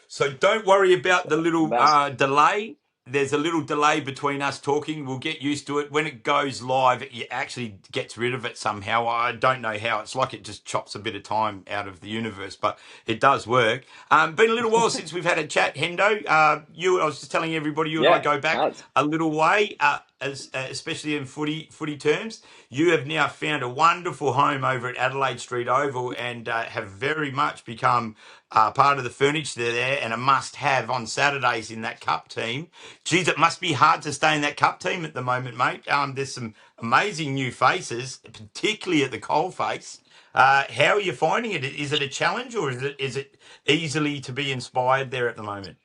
So don't worry about the little Back. delay. There's a little delay between us talking. We'll get used to it. When it goes live, it actually gets rid of it somehow. I don't know how. It's like it just chops a bit of time out of the universe, but it does work. Been a little while since we've had a chat, Hendo. I was just telling everybody, you and I Yeah, go back has. a little way, especially in footy terms. You have now found a wonderful home over at Adelaide Street Oval and have very much become part of the furniture there and a must-have on Saturdays in that cup team. Geez, it must be hard to stay in that cup team at the moment, mate. There's some amazing new faces, particularly at the coalface. How are you finding it? Is it a challenge or is it easily to be inspired there at the moment?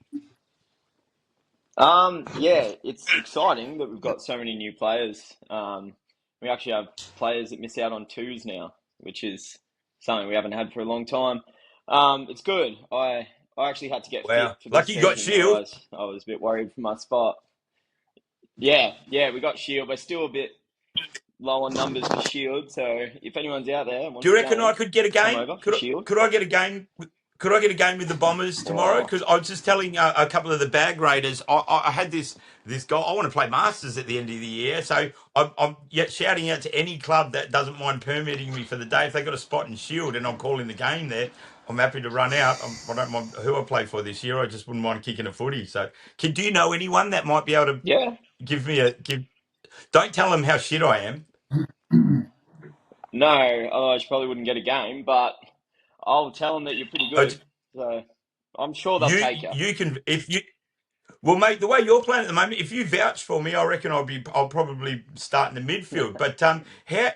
Yeah, it's exciting that we've got so many new players. We actually have players that miss out on twos now, which is something we haven't had for a long time. It's good. I actually had to get fit Wow, for this lucky you got season, Shield. otherwise I was a bit worried for my spot. Yeah, we got Shield. We're still a bit low on numbers for Shield, so if anyone's out there and Do wants you a reckon I game, could get a come game? over for Could Shield. could I get a game? Could I get a game with the Bombers tomorrow? Oh, Because I was just telling a couple of the bag raiders, I had this goal. I want to play Masters at the end of the year, so I'm yet shouting out to any club that doesn't mind permitting me for the day if they got a spot in Shield and I'm calling the game there. I'm happy to run out. I don't mind who I play for this year. I just wouldn't mind kicking a footy. So, do you know anyone that might be able to yeah. give me a give? Don't tell them how shit I am. No, otherwise you probably wouldn't get a game, but I'll tell them that you're pretty Uh, good. So I'm sure they'll You take you. you can if you Well, mate, the way you're playing at the moment, if you vouch for me, I reckon I'll probably start in the midfield. But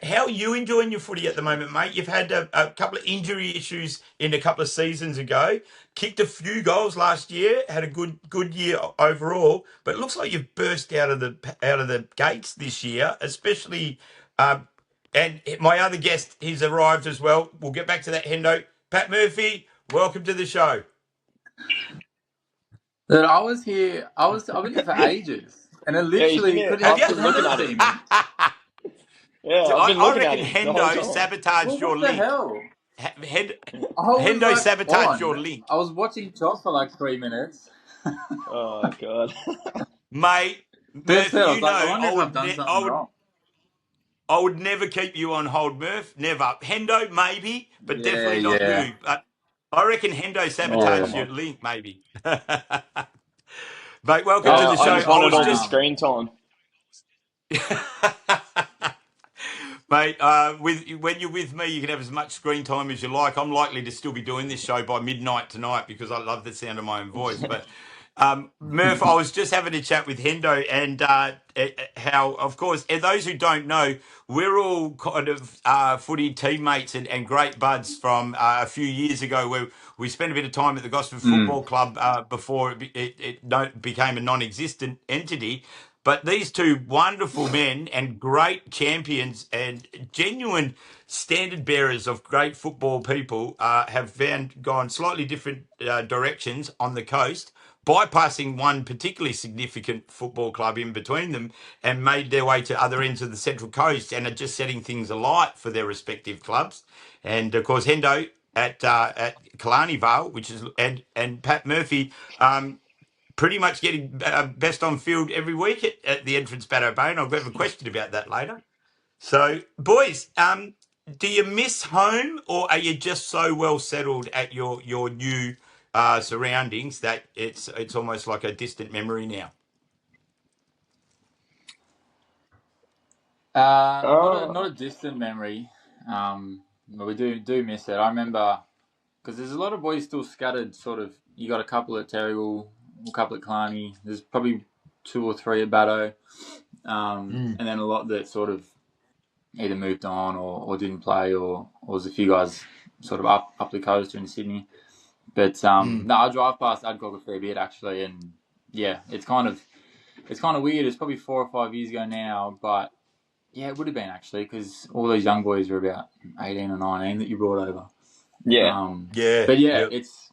how are you enjoying your footy at the moment, mate? You've had a couple of injury issues in a couple of seasons ago. Kicked a few goals last year. Had a good year overall. But it looks like you've burst out of the gates this year, especially. Um, and my other guest, he's arrived as well. We'll get back to that, Hendo. Pat Murphy, welcome to the show. Dude, I've been here for ages, and I Yeah, he's been literally here. couldn't Have even I've you? been couldn't looking even at see him. me. Yeah, I've been I looking reckon at him the whole Hendo time. sabotaged Well, your what the link. hell? I was Hendo like sabotaged your on. link, I was watching Josh for like 3 minutes. Oh God. mate. First Murph, thought, I was you like, I know wonder if I've done something wrong. I would never keep you on hold, Murph. Never. Hendo, maybe, but Yeah, definitely not yeah. you. But I reckon Hendo Oh, sabotaged come Yeah. your on. link, maybe. Mate, welcome to Well, the I show. just I wanted was all the just screen time. Mate, when you're with me, you can have as much screen time as you like. I'm likely to still be doing this show by midnight tonight because I love the sound of my own voice. But Murph, I was just having a chat with Hendo and how, of course, and those who don't know, we're all kind of footy teammates and great buds from a few years ago where we spent a bit of time at the Gosford Mm. Football Club before it became a non-existent entity. But these two wonderful men and great champions and genuine standard bearers of great football people have gone slightly different directions on the coast, bypassing one particularly significant football club in between them and made their way to other ends of the Central Coast and are just setting things alight for their respective clubs. And of course, Hendo at Killarney Vale, which is and Pat Murphy. Pretty much getting best on field every week at the entrance Batto Bay, and I'll have a question about that later. So, boys, do you miss home, or are you just so well settled at your new surroundings that it's almost like a distant memory now? Not a distant memory. But we do miss it. I remember because there's a lot of boys still scattered. Sort of, you got a couple at Terrigal, a couple at Killarney. There's probably 2 or 3 at Batto, Mm. and then a lot that sort of either moved on or didn't play, or was a few guys sort of up the coast or in Sydney. But Mm. no, I drive past Adcock a fair bit actually, and yeah, it's kind of weird. It's probably 4 or 5 years ago now, but yeah, it would have been actually because all those young boys were about 18 or 19 that you brought over. Yeah. Yeah, But yeah, yeah. it's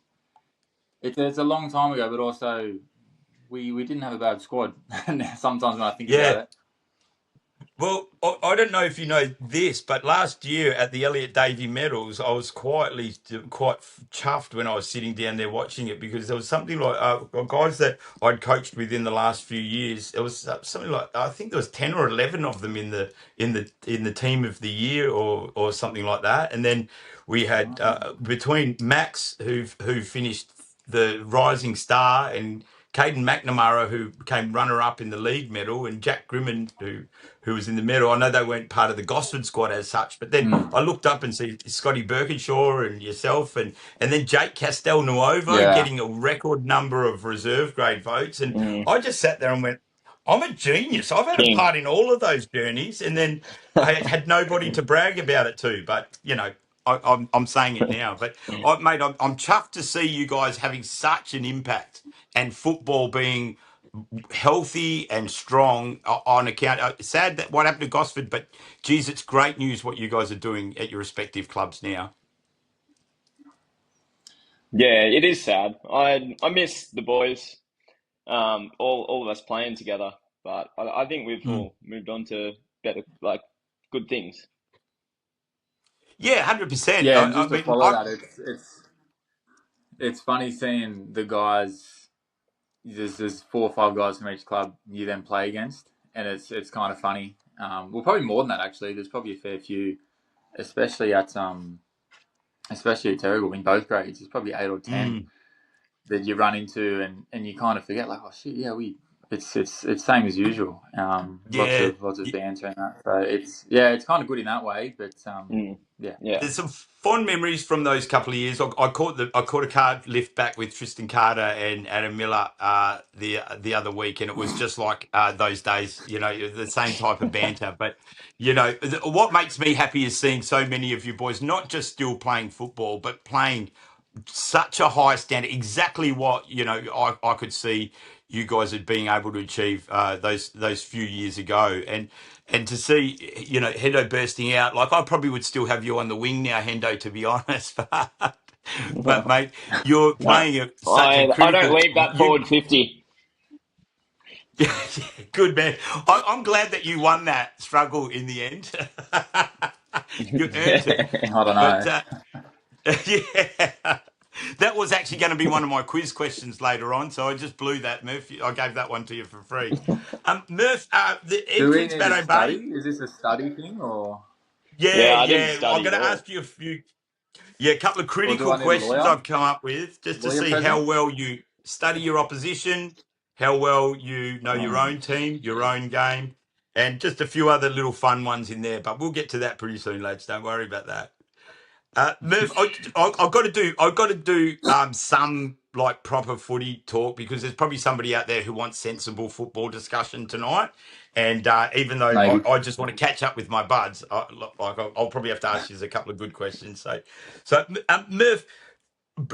a long time ago, but also we didn't have a bad squad. Sometimes when I think about Yeah. it, Well, I don't know if you know this, but last year at the Elliot Davey Medals, I was quite chuffed when I was sitting down there watching it because there was something like guys that I'd coached with in the last few years. It was something like I think there was 10 or 11 of them in the team of the year or something like that. And then we had between Max who finished the Rising Star and Caden McNamara, who became runner-up in the league medal, and Jack Grimond, who was in the medal. I know they weren't part of the Gosford squad as such, but then I looked up and see Scotty Birkinshaw and yourself, and then Jake Castel Nuovo Yeah. getting a record number of reserve grade votes. And Mm. I just sat there and went, I'm a genius. I've had a King. part in all of those journeys, and then I had nobody to brag about it to. But I'm saying it now. But mate, I'm chuffed to see you guys having such an impact and football being healthy and strong on account. Sad that what happened to Gosford, but geez, it's great news what you guys are doing at your respective clubs now. Yeah, it is sad. I miss the boys, all of us playing together. But I think we've all moved on to better, like, good things. Yeah, 100%. Yeah, and I just to mean, follow that, it's funny seeing the guys. There's 4 or 5 guys from each club you then play against, and it's kind of funny. Well, probably more than that actually. There's probably a fair few, especially at Terrigal in both grades. There's probably 8 or 10 that you run into, and you kind of forget, like, oh shit, yeah, it's same as usual. Yeah. Lots of banter and that. So it's kind of good in that way. But Yeah. There's some fond memories from those couple of years. I caught a card lift back with Tristan Carter and Adam Miller the other week, and it was just like those days. The same type of banter. But what makes me happy is seeing so many of you boys not just still playing football, but playing such a high standard. Exactly what I could see you guys had being able to achieve those few years ago, and to see Hendo bursting out. Like, I probably would still have you on the wing now, Hendo, to be honest. But mate, you're playing such a I don't critical. leave that forward 50. Good man. I'm glad that you won that struggle in the end. You earned it. I don't know. But yeah. That was actually going to be one of my quiz questions later on, so I just blew that, Murph. I gave that one to you for free. Murph, the Do we entrance need to Batto study? Bay. Is this a study thing or Yeah, I didn't yeah. study I'm going to at all. ask you a couple of do critical I need a questions lawyer? I've come up with just to Lawyer see how present? well you study your opposition, how well you know your own team, your own game, and just a few other little fun ones in there. But we'll get to that pretty soon, lads. Don't worry about that. Murph, I've got to do some like proper footy talk because there's probably somebody out there who wants sensible football discussion tonight. And even though Maybe. I just want to catch up with my buds, I'll probably have to ask you a couple of good questions. So Murph,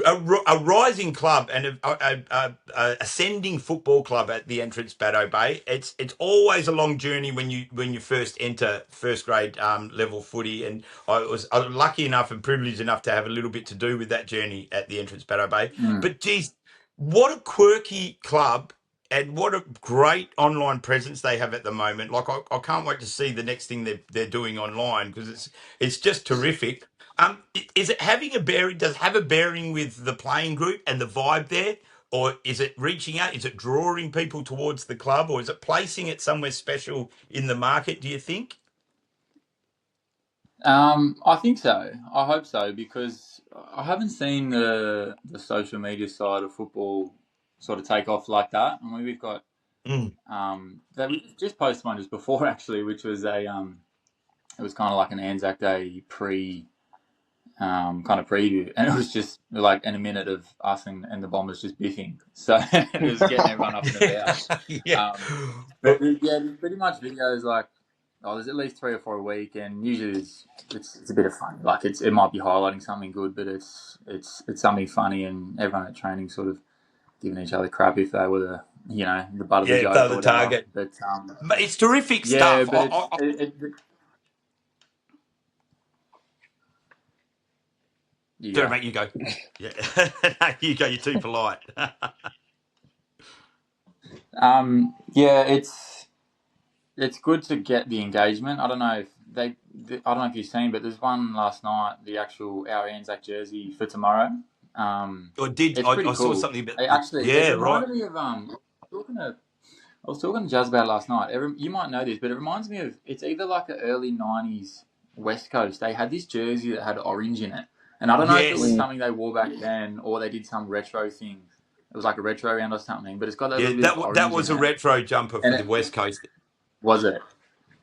a rising club and a ascending football club at the entrance Batto Bay. It's always a long journey when you first enter first grade level footy, and I was lucky enough and privileged enough to have a little bit to do with that journey at the entrance Batto Bay. But geez, what a quirky club. And what a great online presence they have at the moment. Like, I can't wait to see the next thing they're doing online because it's just terrific. Is it having a bearing? Does it have a bearing with the playing group and the vibe there, or is it reaching out? Is it drawing people towards the club, or is it placing it somewhere special in the market? Do you think? I think so. I hope so because I haven't seen the social media side of football sort of take off like that. I mean, we've got that we just posted one just before actually, which was it was kind of like an Anzac Day kind of preview, and it was just like in a minute of us and the Bombers just biffing. So it was getting everyone up and about. Yeah. But there's pretty much videos like. Oh, there's at least 3 or 4 a week, and usually it's a bit of fun. Like it might be highlighting something good, but it's something funny, and everyone at training sort of giving each other crap if they were the butt of the joke they're or the whatever. target. But It's terrific yeah, stuff. but you Sorry, go. mate, you go. Yeah, you go. You're too polite. Yeah, it's good to get the engagement. I don't know if I don't know if you've seen, but there's one last night, the actual our Anzac jersey for tomorrow. Or did It's pretty I saw cool. something about? It Yeah, right. reminded me of I was talking to Jazz about it last night. You might know this, but it reminds me of it's either like an early '90s West Coast. They had this jersey that had orange in it, and I don't know if it was Yes. something they wore back then or they did some retro thing. It was like a retro round or something, but it's got that Yeah, little bit of that orange was in a it. retro jumper for And the West Coast. was it?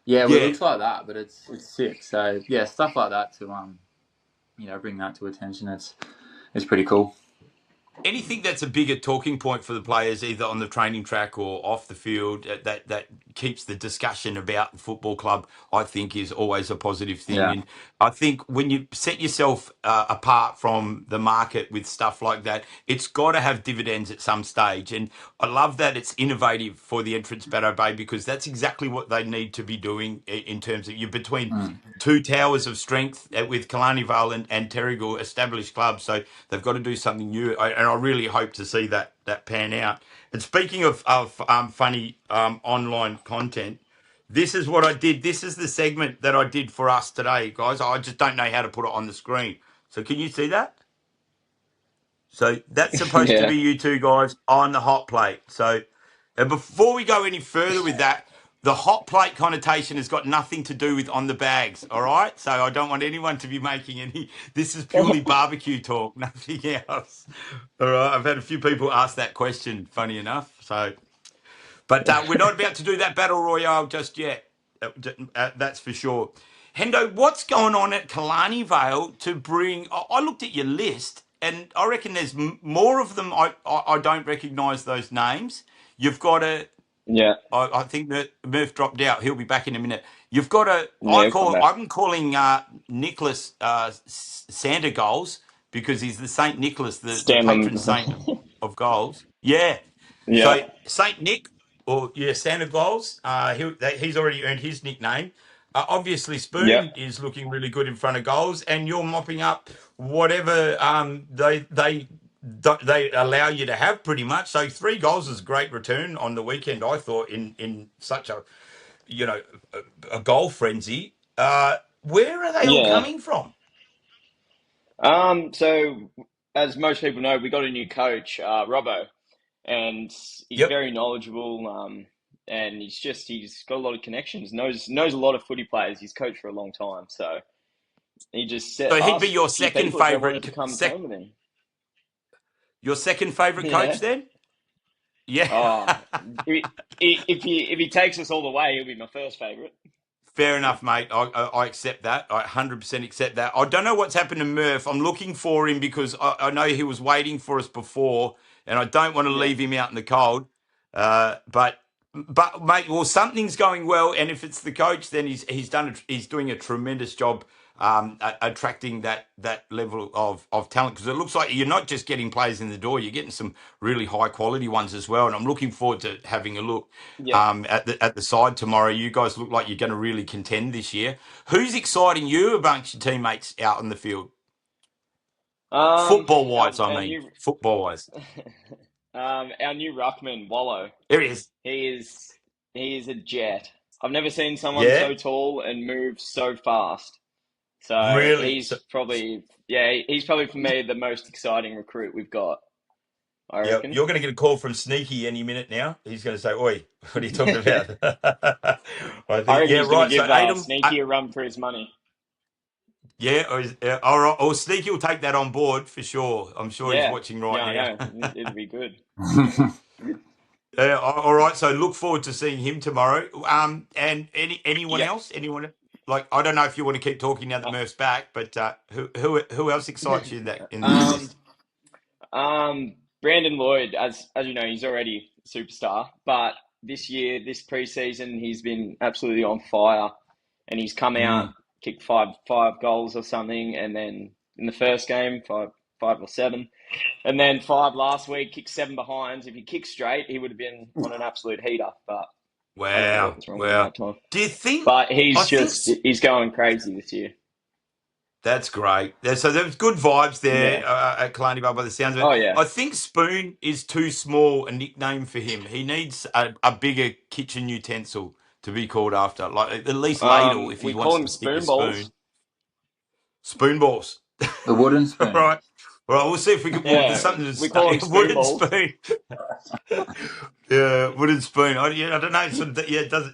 Yeah, well, it Yeah. looks like that, but it's sick. So yeah, stuff like that to bring that to attention. It's pretty cool. Anything that's a bigger talking point for the players, either on the training track or off the field, that keeps the discussion about the football club, I think, is always a positive thing. Yeah. And I think when you set yourself apart from the market with stuff like that, it's got to have dividends at some stage. And I love that it's innovative for the entrance Bateau Bay, because that's exactly what they need to be doing in terms of you're between two towers of strength with Killarney Vale and Terrigal, established clubs. So they've got to do something new, and I really hope to see that pan out. And speaking of funny online content, this is what I did. This is the segment that I did for us today, guys. I just don't know how to put it on the screen. So can you see that? So that's supposed to Yeah. be you two guys on the hot plate. So, and before we go any further with that, the hot plate connotation has got nothing to do with on the bags, all right? So I don't want anyone to be making any. This is purely barbecue talk, nothing else. All right, I've had a few people ask that question, funny enough. So, but we're not about to do that battle royale just yet. That's for sure. Hendo, what's going on at Killarney Vale to bring? I looked at your list, and I reckon there's more of them. I don't recognise those names. You've got a. Yeah. I think Murph dropped out. He'll be back in a minute. You've got a. Yeah. Come back. I'm calling Nicholas Santa Goals, because he's the Saint Nicholas, the Stanley. patron saint of goals. Yeah. So Yeah. Saint Nick, or Santa Goals, he's already earned his nickname. Obviously, Yeah. Spoon is looking really good in front of goals, and you're mopping up whatever they allow you to have, pretty much. So 3 goals is a great return on the weekend, I thought, in such a a goal frenzy. Where are they all Yeah. coming from? So as most people know, we got a new coach, Robbo, and he's Yep. very knowledgeable. And he's got a lot of connections. Knows a lot of footy players. He's coached for a long time, so he just So he'd be asked your a few second people if they wanted to come favorite, train with him. your second favorite coach Yeah. then? Yeah. Oh, if he takes us all the way, he'll be my first favorite. Fair enough, mate. I accept that. I 100% accept that. I don't know what's happened to Murph. I'm looking for him because I know he was waiting for us before, and I don't want to Yeah. leave him out in the cold. But mate, well, something's going well, and if it's the coach, then he's doing a tremendous job attracting that level of talent, because it looks like you're not just getting players in the door, you're getting some really high quality ones as well. And I'm looking forward to having a look Yeah. at the side tomorrow. You guys look like you're going to really contend this year. Who's exciting you amongst your teammates out in the field? Football wise, football wise. Our new ruckman, Wallow. There he is. He is a jet. I've never seen someone Yeah, so tall and move so fast. So really. he's probably for me the most exciting recruit we've got, I Yeah, reckon. you're going to get a call from Sneaky any minute now. He's going to say, "Oi, what are you talking about?" I I think, reckon yeah, he's going right. to So give Adam, Sneaky a run for his money. yeah, or Sneaky will take that on board for sure. I'm sure he's Yeah, watching yeah, right I now. know. It'd be good. All right, so look forward to seeing him tomorrow. And anyone Yeah. else? Anyone, like, I don't know if you want to keep talking now that Murph's back, but who else excites you in this list? Brandon Lloyd, as you know, he's already a superstar, but this preseason, he's been absolutely on fire, and he's come out, kicked five goals or something, and then in the first game, five or seven, and then 5 last week, kicked 7 behinds. If he kicked straight, he would have been on an absolute heater, but I don't know what was wrong with him that time. Do you think? But he's going crazy this year. That's great. So there's good vibes there at Killarney Vale by the sounds of it. Oh yeah. I think Spoon is too small a nickname for him. He needs a bigger kitchen utensil to be called after? Like at least ladle if he We call wants him to stick a spoon spoon. balls. Spoon balls. The wooden spoon. Right. Well, we'll see if we can. Well, there's Yeah, something to we call say. them spoon Wooden balls. spoon. Yeah, wooden spoon. I don't know. It's sort of, yeah, it does.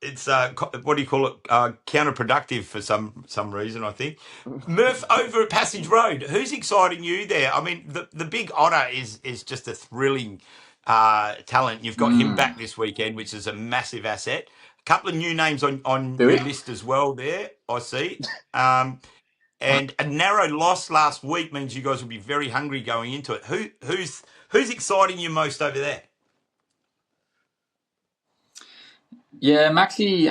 It's what do you call it? Counterproductive for some reason. I think. Murph over at Passage Road. Who's exciting you there? I mean, the big otter is just a thrilling talent. You've got him back this weekend, which is a massive asset. A couple of new names on Do your we? list as well. There, I see. And a narrow loss last week means you guys will be very hungry going into it. Who's exciting you most over there? Yeah, Maxi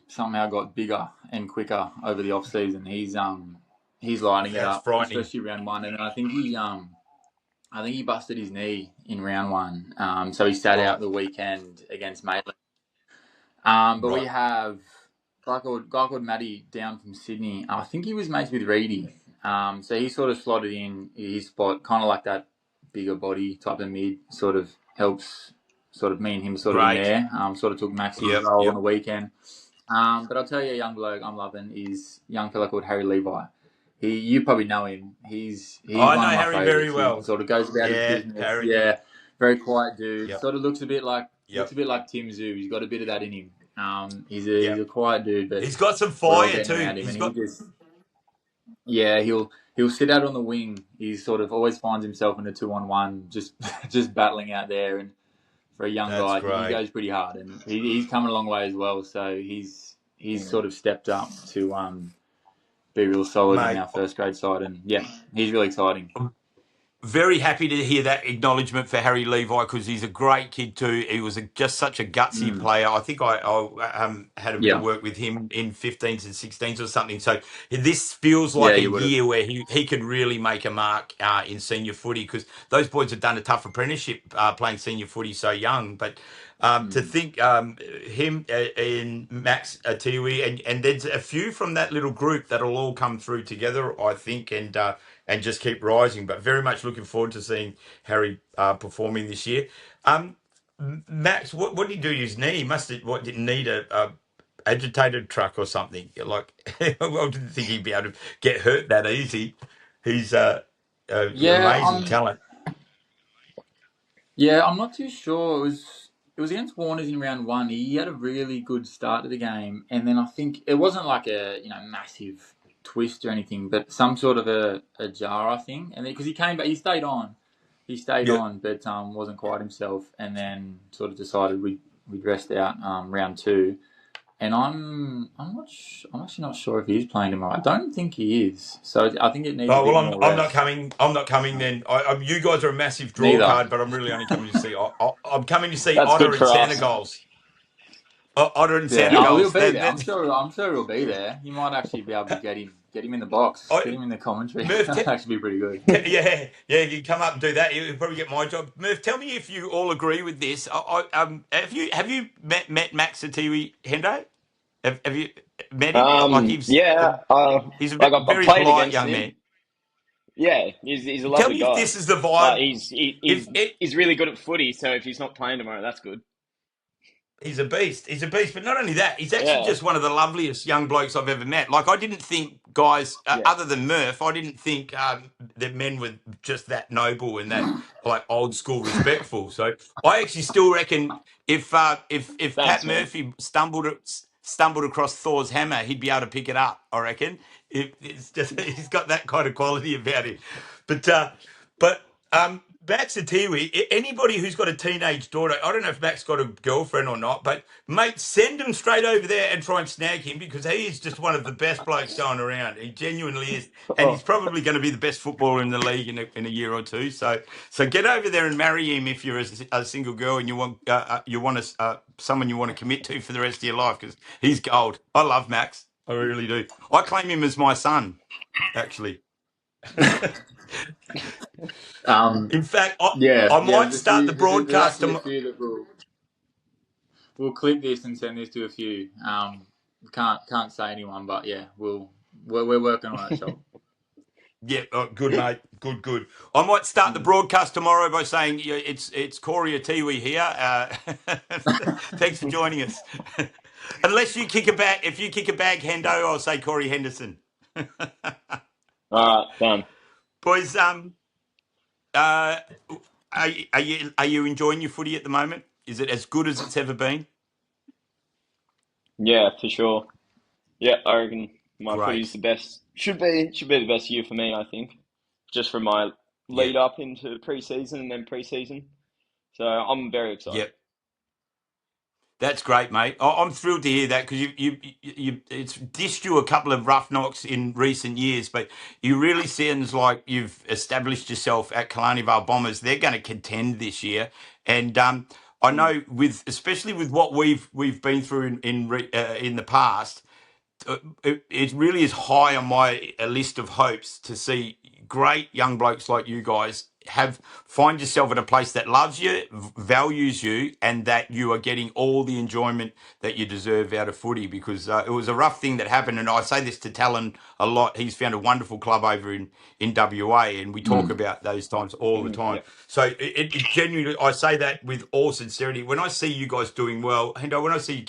somehow got bigger and quicker over the off season. He's lighting it That's up, frightening. especially round one. And I think he busted his knee in round one. So he sat out the weekend against Maitland. But we have a guy called Matty down from Sydney. I think he was mates with Reedy. So he sort of slotted in his spot, kind of like that bigger body type of mid, sort of helps sort of me and him sort of in there. Sort of took Maxi's role on the weekend. But I'll tell you a young bloke I'm loving is a young fella called Harry Levi. You probably know him. He's I one know of my Harry favourites. very well. He sort of goes about his business. Harry. Yeah, very quiet dude. Yep. Sort of looks a bit like Tim Zoo. He's got a bit of that in him. He's a quiet dude, but he's got some fire too. He'll sit out on the wing. He sort of always finds himself in a 2-on-1, just battling out there. And for a young guy, he goes pretty hard, and he's coming a long way as well. So he's sort of stepped up to be real solid in our first grade side, and yeah, he's really exciting. Very happy to hear that acknowledgement for Harry Levi because he's a great kid too. He was just such a gutsy player. I think I had a bit of work with him in 15s and 16s or something. So this feels like a year where he could really make a mark in senior footy because those boys have done a tough apprenticeship playing senior footy so young. But to think him and Max Tiwi and there's a few from that little group that'll all come through together, I think, and just keep rising. But very much looking forward to seeing Harry performing this year. Max, what did he do to his knee? Didn't need a agitated truck or something? Like, I didn't think he'd be able to get hurt that easy. He's amazing talent. Yeah, I'm not too sure. It was against Warners in round one. He had a really good start to the game, and then I think it wasn't like a massive twist or anything, but some sort of a jar, I think. And because he came back, he stayed on, but wasn't quite himself. And then sort of decided we'd rest out round two. And I'm actually not sure if he's playing tomorrow. I don't think he is. So I think it needs. Oh well, I'm not coming. I'm not coming then. You guys are a massive draw card, but I'm really only coming to see. I'm coming to see Otter and Santa Goals. Otter and Santa Goals. He'll be there. I'm sure he'll be there. You might actually be able to get him in the box, get him in the commentary. Murph, that'd actually be pretty good. Yeah, you come up and do that. You'll probably get my job. Murph, tell me if you all agree with this. Have you met Max Atiwi, Hendo? Have you met him? He's a very polite young man. Yeah, he's a lovely guy. Tell me if this is the vibe. He's really good at footy, so if he's not playing tomorrow, that's good. He's a beast. But not only that, he's actually just one of the loveliest young blokes I've ever met. Like, I didn't think guys, other than Murph, I didn't think that men were just that noble and that like old school respectful. So I actually still reckon if Pat Murphy stumbled across Thor's hammer, he'd be able to pick it up. I reckon it's just he's got that kind of quality about him. But Max Atiwi, anybody who's got a teenage daughter, I don't know if Max got a girlfriend or not, but mate, send him straight over there and try and snag him because he is just one of the best blokes going around. He genuinely is, and he's probably going to be the best footballer in the league in a year or two. So get over there and marry him if you're a single girl and you want someone you want to commit to for the rest of your life because he's gold. I love Max, I really do. I claim him as my son, actually. In fact, I might start the broadcast. We'll clip this and send this to a few. Can't say anyone, but yeah, we're working on that job. Yeah, good mate, good. I might start the broadcast tomorrow by saying it's Corey Atiwi here. Thanks for joining us. Unless you kick a bag, if you kick a bag, Hendo, I'll say Corey Henderson. All right, done. Boys, uh, are you enjoying your footy at the moment? Is it as good as it's ever been? Yeah, for sure. Yeah, I reckon my footy's Great. the best. Should be the best year for me, I think. Just from my Yeah. lead up into pre-season and then pre-season. So I'm very excited. Yep. That's great, mate. I'm thrilled to hear that because it's dished you a couple of rough knocks in recent years, but you really seems like you've established yourself at Kalani Vale Bombers. They're going to contend this year, and I Mm. know especially with what we've been through in the past, it really is high on my list of hopes to see great young blokes like you guys find yourself at a place that loves you, values you, and that you are getting all the enjoyment that you deserve out of footy. Because it was a rough thing that happened, and I say this to Talon a lot. He's found a wonderful club over in WA, and we talk about those times all the time. Yeah. So it genuinely, I say that with all sincerity. When I see you guys doing well, Hendo, when I see you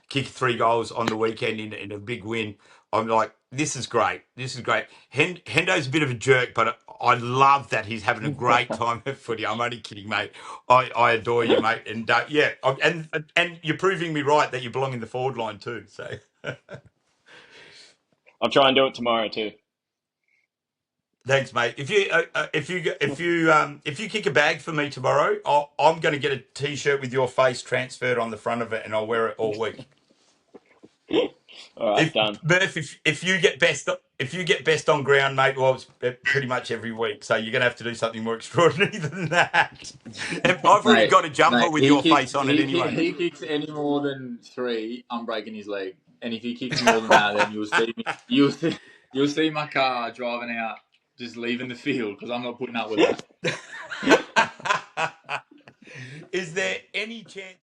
kick 3 goals on the weekend in a big win, I'm like, this is great. This is great. Hendo's a bit of a jerk, but I love that he's having a great time at footy. I'm only kidding, mate. I adore you, mate. And yeah, and you're proving me right that you belong in the forward line too. So I'll try and do it tomorrow too. thanks, mate. If you kick a bag for me tomorrow, I'm going to get a T-shirt with your face transferred on the front of it, and I'll wear it all week. All right, If done. Murph, if you get best on ground, mate, well, it's pretty much every week. So you're gonna have to do something more extraordinary than that. I've already got a jumper with your face on it anyway. He kicks any more than 3, I'm breaking his leg. And if he kicks more than that, then you'll see my car driving out, just leaving the field because I'm not putting up with that. Is there any chance?